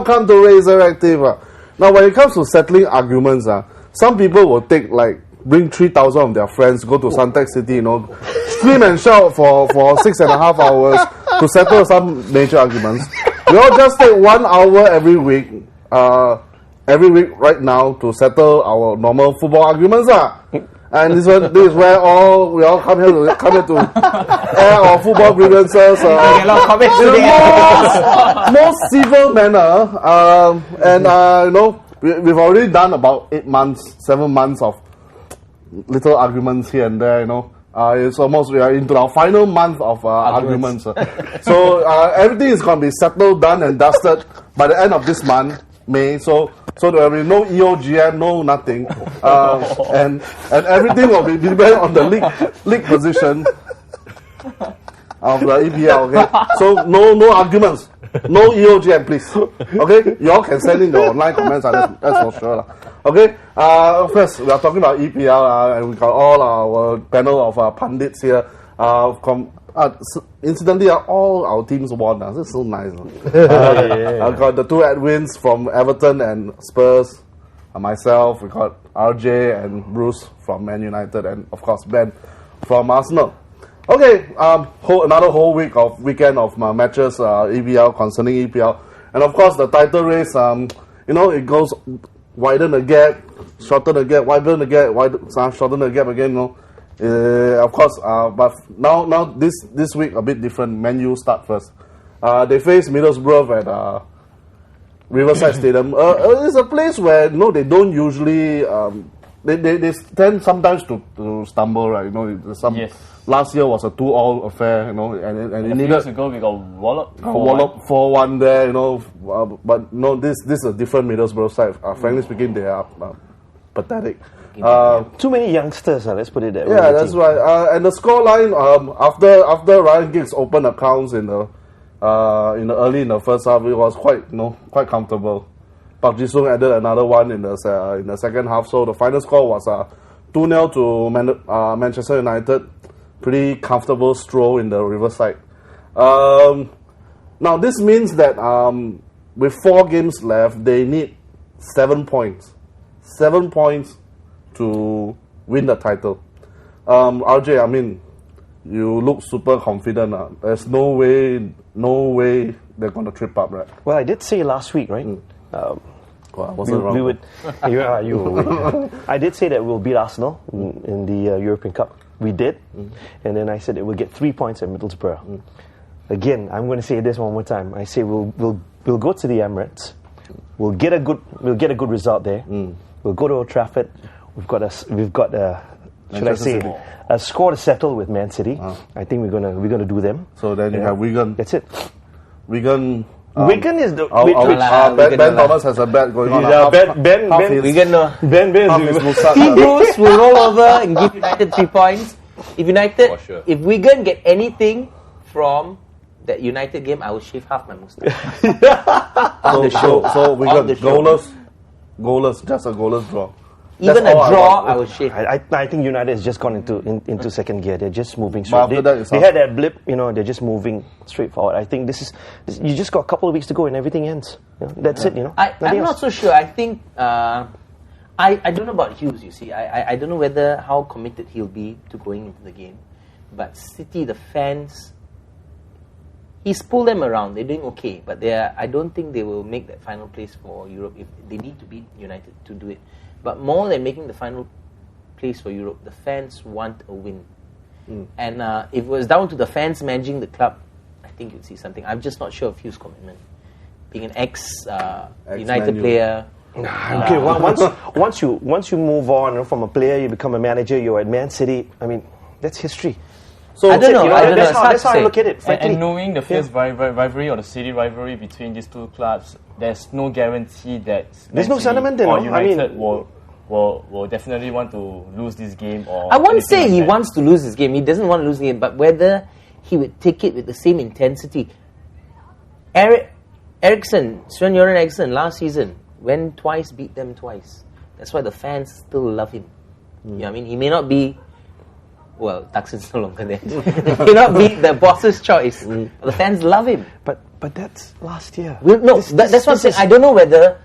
welcome to Razor Active. Now, when it comes to settling arguments, some people will take bring 3,000 of their friends, go to Suntec City, scream and shout for 6.5 hours to settle some major arguments. We all just take 1 hour every week right now to settle our normal football arguments. And this is where we all come here to air our football grievances in the most civil manner. We've already done about 7 months of little arguments here and there. It's almost we are into our final month of arguments. So everything is going to be settled, done, and dusted by the end of this month, May. So there will be no EOGM, no nothing, and everything will be dependent on the league position of the EPL. Okay, so no arguments, no EOGM, please. Okay, you all can send in your online comments. That's for sure. Okay, first we are talking about EPL, and we got all our panel of pundits here. Incidentally, all our teams won. This is so nice. I got the two Edwins from Everton and Spurs. Myself, we got RJ and Bruce from Man United, and of course Ben from Arsenal. Okay, another whole weekend of matches, EPL, concerning EPL, and of course the title race. It goes widen the gap, shorten the gap, widen the gap, shorten the gap again. Of course, but now this week a bit different. Man U start first. They face Middlesbrough at Riverside Stadium. It's a place where they don't usually they tend sometimes to stumble, right? Last year was a 2-2 affair, and it needed. Years ago we got walloped 4-1 there, but no, this is a different Middlesbrough side. Frankly speaking, they are pathetic. Too many youngsters, let's put it that way. Yeah, that's right. And the scoreline after Ryan Giggs opened accounts in the early in the first half, it was quite comfortable. Park Ji-sung added another one in the second half, so the final score was 2-0 to Manchester United. Pretty comfortable stroll in the Riverside. Now this means that with 4 games left, they need 7 points. 7 points to win the title. RJ, I mean, you look super confident. There's no way they're going to trip up, right? Well, I did say last week, right? Well, I wasn't wrong. I did say that we'll beat Arsenal in the European Cup. We did, and then I said that we'll get 3 points at Middlesbrough. Again, I'm going to say this one more time. I say we'll go to the Emirates. We'll get a good result there. We'll go to Old Trafford. We've got a score to settle with Man City. I think we're gonna do them. So then you have Wigan. That's it. Wigan. Wigan is the Ben Thomas has a bet going on. Hebrews will roll over and give United 3 points. If Wigan get anything from that United game, I will shave half my mustache. So Wigan goalless, just a goalless draw. Even a draw, I will shave. I think United has just gone into second gear. They're just moving straight. They had that blip, they're just moving straight forward. I think this is you just got a couple of weeks to go and everything ends. That's it. I'm not so sure. I think I don't know about Hughes. You see, I don't know how committed he'll be to going into the game. But City, the fans, he's pulled them around. They're doing okay, but I don't think they will make that final place for Europe. If they need to beat United to do it. But more than making the final place for Europe, the fans want a win. And if it was down to the fans managing the club, I think you'd see something. I'm just not sure of Hughes' commitment. Being an ex-United player. Okay, once you move on from a player, you become a manager, you're at Man City. I mean, that's history. So I don't know. That's how I look at it. And knowing the fierce rivalry or the city rivalry between these two clubs, there's no guarantee that there's no sentiment in or United will definitely want to lose this game. Or I won't say he wants to lose this game. He doesn't want to lose the game, but whether he would take it with the same intensity. Sven-Göran Eriksson last season went twice, beat them twice. That's why the fans still love him. You know what I mean? He may not be well, Thaksin's no longer there. Cannot be the boss's choice. The fans love him. But that's last year. No, that's what I'm saying. I don't know whether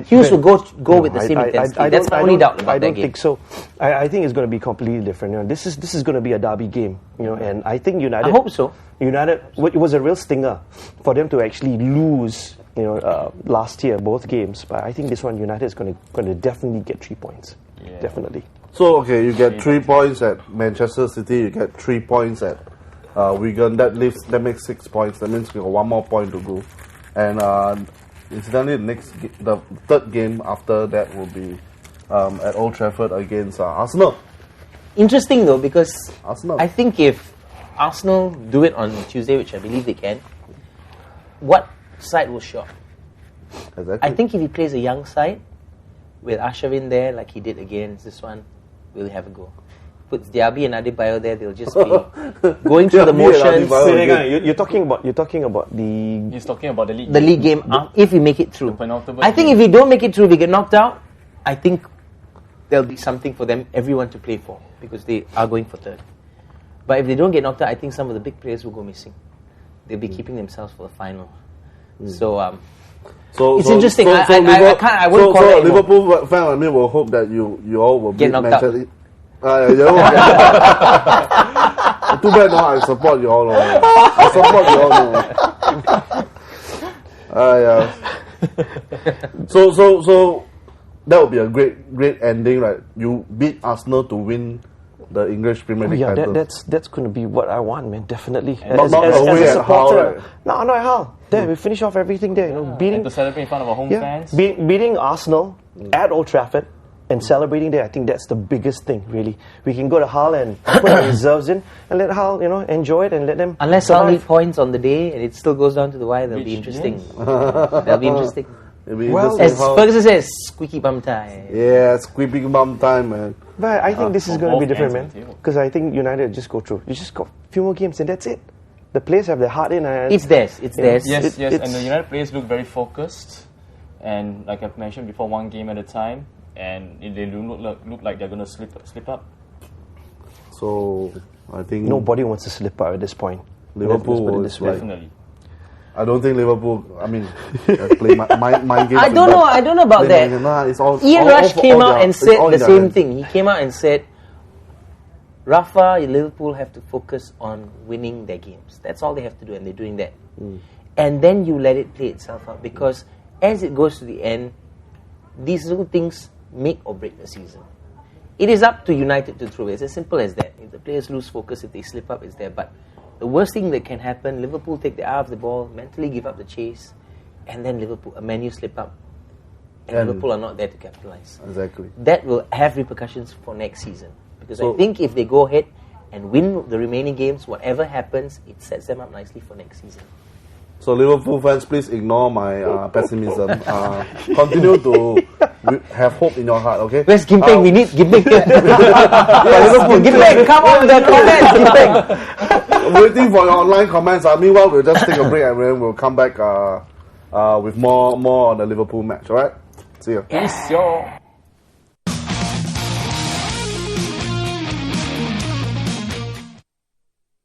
Hughes will go with the same intensity. That's my only doubt about that game. I don't think so. I think it's going to be completely different. You know, this is going to be a derby game. You know, and I think United. I hope so. United, it was a real stinger for them to actually lose. You know, last year both games. But I think this one United is going to definitely get 3 points. Yeah. Definitely. So okay, you get 3 points at Manchester City. You get 3 points at Wigan. That makes 6 points. That means we got 1 more point to go. And incidentally, the third game after that will be at Old Trafford against Arsenal. Interesting though, because Arsenal. I think if Arsenal do it on Tuesday, which I believe they can, what side will show up? Exactly. I think if he plays a young side with Arshavin there, like he did against this one, we'll have a go. Puts Diaby and Adebayo there, they'll just be going through the motions. You're talking about the. He's talking about the league. The league game. If we make it through, I think game. if we don't make it through, we get knocked out. I think there'll be something for them, everyone to play for, because they are going for third. But if they don't get knocked out, I think some of the big players will go missing. They'll be keeping themselves for the final. So it's interesting. I won't call it. Liverpool fan, I mean, will hope that you all will get beat knocked Manchester. Too bad, no. I support you all. I support you all. So that would be a great ending, right? You beat Arsenal to win the English Premier League title. That's going to be what I want, man. Definitely. Not away at Hull, right? No, not at Hull. There, we finish off everything there. You know, beating to celebrate in front of our home fans. Beating Arsenal at Old Trafford and celebrating there. I think that's the biggest thing. Really, we can go to Hull and put our reserves in and let Hull, you know, enjoy it and let them. Unless Hull need points on the day and it still goes down to the wire, that'll be interesting. That'll be interesting. As Ferguson says, squeaky bum time. Yeah, squeaky bum time, man. But I think this is going to be different, man. Because I think United just go through. You just got a few more games and that's it. The players have their heart in. And it's theirs. It's theirs. Yes, and the United players look very focused. And like I've mentioned before, one game at a time. And they look like they're going to slip up. So, I think... Nobody wants to slip up at this point. Liverpool will definitely. I don't think Liverpool. I mean, play my game. I don't know about that. Ian Rush came out and said the same thing. He came out and said, Rafa, Liverpool have to focus on winning their games. That's all they have to do, and they're doing that. And then you let it play itself out, because as it goes to the end, these little things make or break the season. It is up to United to throw it. It's as simple as that. If the players lose focus, if they slip up, it's there. But the worst thing that can happen, Liverpool take their eye off the ball, mentally give up the chase, and then Man U slip up, and Liverpool are not there to capitalize. Exactly. That will have repercussions for next season. Because I think if they go ahead and win the remaining games, whatever happens, it sets them up nicely for next season. So Liverpool fans, please ignore my pessimism. Continue to have hope in your heart, okay? Where's Gimpeng? We need Gimpeng here. Gimpeng, come on the comments, Gimpeng. Waiting for your online comments. Meanwhile, we'll just take a break and then we'll come back with more on the Liverpool match, alright? See ya. Peace, y'all.